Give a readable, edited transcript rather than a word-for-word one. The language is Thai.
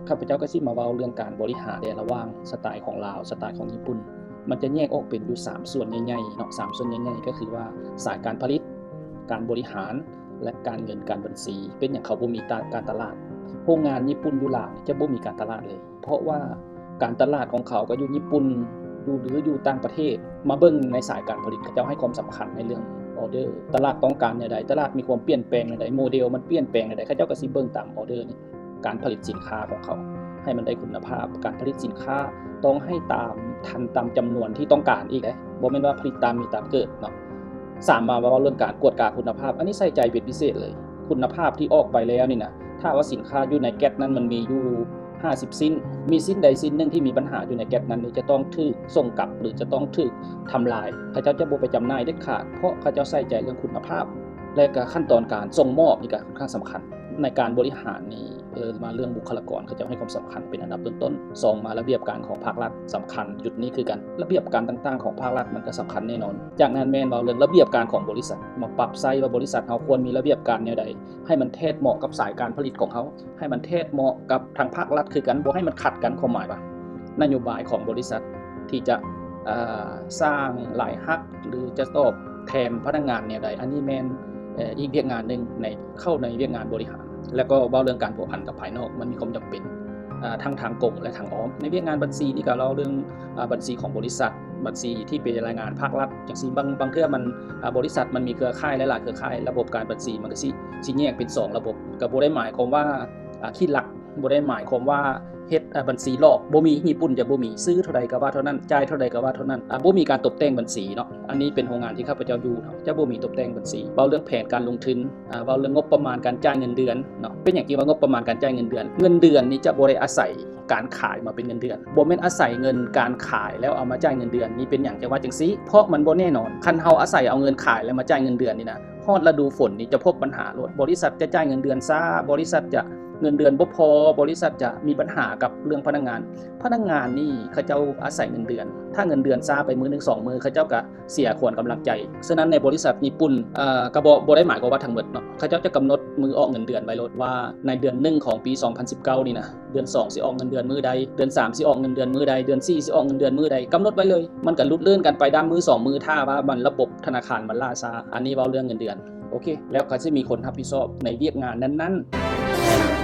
ข้าพเจ้าก็สิมาเว้าเรื่องการบริหารในระหว่างสไตล์ของลาวสไตล์ของญี่ปุ่นมันจะแยกออกเป็นอยู่3ส่วนใหญ่ๆเนาะ3ส่วนใหญ่ๆก็คือว่าสายการผลิตการบริหารและการเงินการบัญชีเป็นอย่างเขาบ่มีการตลาดโรงงานญี่ปุ่นอยู่ลาวจะบ่มีการตลาดเลยเพราะว่าการตลาดของเขาก็อยู่ญี่ปุ่นหรืออยู่ต่างประเทศมาเบิ่งในสายการผลิตเขาจะให้ความสำคัญในเรื่องออเดอร์ตลาดต้องการแนวใดตลาดมีความเปลี่ยนแปลงแนวใดโมเดลมันเปลี่ยนแปลงแนวใดเขาเจ้าก็สิเบิ่งตามออเดอร์นี่การผลิตสินค้าของเขาให้มันได้คุณภาพการผลิตสินค้าต้องให้ตามจำนวนที่ต้องการอีกบ่แม่นว่าผลิตตามมีตามเกิดเนาะ3มาเว้าเรื่องการกวดกาคุณภาพอันนี้ใส่ใจเป็นพิเศษเลยคุณภาพที่ออกไปแล้วนี่นะถ้าว่าสินค้าอยู่ในแก๊สนั้นมันมีอยู่50สิ้นมีสิ้นใดสิ้นหนึ่งที่มีปัญหาอยู่ในแก๊สนั้นจะต้องถูกส่งกลับหรือจะต้องถูกทำลายเขาเจ้าจะบ่ไปจำหน่ายเด็ดขาดเพราะเขาเจ้าใส่ใจเรื่องคุณภาพและก็ขั้นตอนการส่งมอบนี่ก็ค่อนข้างสำคัญในการบริหารนี่มาเรื่องบุคลากรเขาจะให้ความสำคัญเป็นอันดับต้นๆ2มาระเบียบการของภาครัฐสำคัญจุดนี้คือกันระเบียบการต่างๆของภาครัฐมันก็สำคัญแน่นอนจากนั้นแม่นว่าเรื่องระเบียบการของบริษัทมาปรับใส่ว่าบริษัทเฮาควรมีระเบียบการแนวใดให้มันเทศเหมาะกับสายการผลิตของเขาให้มันเทศเหมาะกับทางภาครัฐคือกันบ่ให้มันขัดกันความหมายว่านโยบายของบริษัทที่จะสร้างรายรับหรือจะตอบแทนพนักงานแนวใดอันนี้แม่นอีกเวียกงานนึงเข้าในเวียกงานบริหารแล้วก็เว้าเรื่องการผัวพันกับภายนอกมันมีความจำเป็นทั้งทางตรงและทางอ้อมในเวียกงานบัญชีนี่ก็เล่าเรื่องบัญชีของบริษัทบัญชีที่เป็นรายงานภาครัฐจังซี่บางเทื่อมันบริษัทมันมีเครือข่ายหลายๆเครือข่ายระบบการบัญชีมันก็สิแยกเป็น2ระบบก็บ่ได้หมายความว่าคิดหลักบ่ได้หมายความว่าเฮ็ดบัญชีหลอกบ่มีญี่ปุ่นจะบ่มีซื้อเท่าใดก็ว่าเท่านั้นจ่ายเท่าใดก็ว่าเท่านั้นบ่มีการตกแต่งบัญชีเนาะอันนี้เป็นโรงงานที่ข้าพเจ้าอยู่เนาะจะบ่มีตกแต่งบัญชีเว้าเรื่องแผนการลงทุนเว้าเรื่องงบประมาณการจ่ายเงินเดือนเนาะเป็นอย่างที่ว่างบประมาณการจ่ายเงินเดือนนี่จะบ่ได้อาศัยการขายมาเป็นเงินเดือนบ่แม่นอาศัยเงินการขายแล้วเอามาจ่ายเงินเดือนนี่เป็นอย่างจังว่าจังซี่เพราะมันบ่แน่นอนคันเฮาอาศัยเอาเงินขายแล้วมาจ่ายเงินเดือนนี่นะฮอดฤดูฝนนี่จะพบปัญหาโลดบริษัทจะจ่ายเงินเดือนช้าบริษัทจะเงินเดือนบ่พอบริษัทจะมีปัญหากับเรื่องพนักงานนี่เขาเจ้าอาศัยเงินเดือนถ้าเงินเดือนช้าไปมื้อนึง2มื้อเขาเจ้าก็เสียขวัญกำลังใจฉะนั้นในบริษัทญี่ปุ่นก็บ่ได้หมายความว่าทั้งหมดเนาะเขาเจ้าจะกำหนดมื้อออกเงินเดือนไว้โลดว่าในเดือน1ของปี2019นี่นะเดือน2สิออกเงินเดือนมื้อใดเดือน3สิออกเงินเดือนมื้อใดเดือน4สิออกเงินเดือนมื้อใดกำหนดไว้เลยมันก็ลุดเลื่อนกันไปด้านมื้อ2มื้อถ้าว่ามันระบบธนาคารมันล่าช้าอันนี้เว้าเรื่องเงินเดือนโอเคแล้วก็สิมีคนรับผิดชอบในเวียกงานนั้นๆ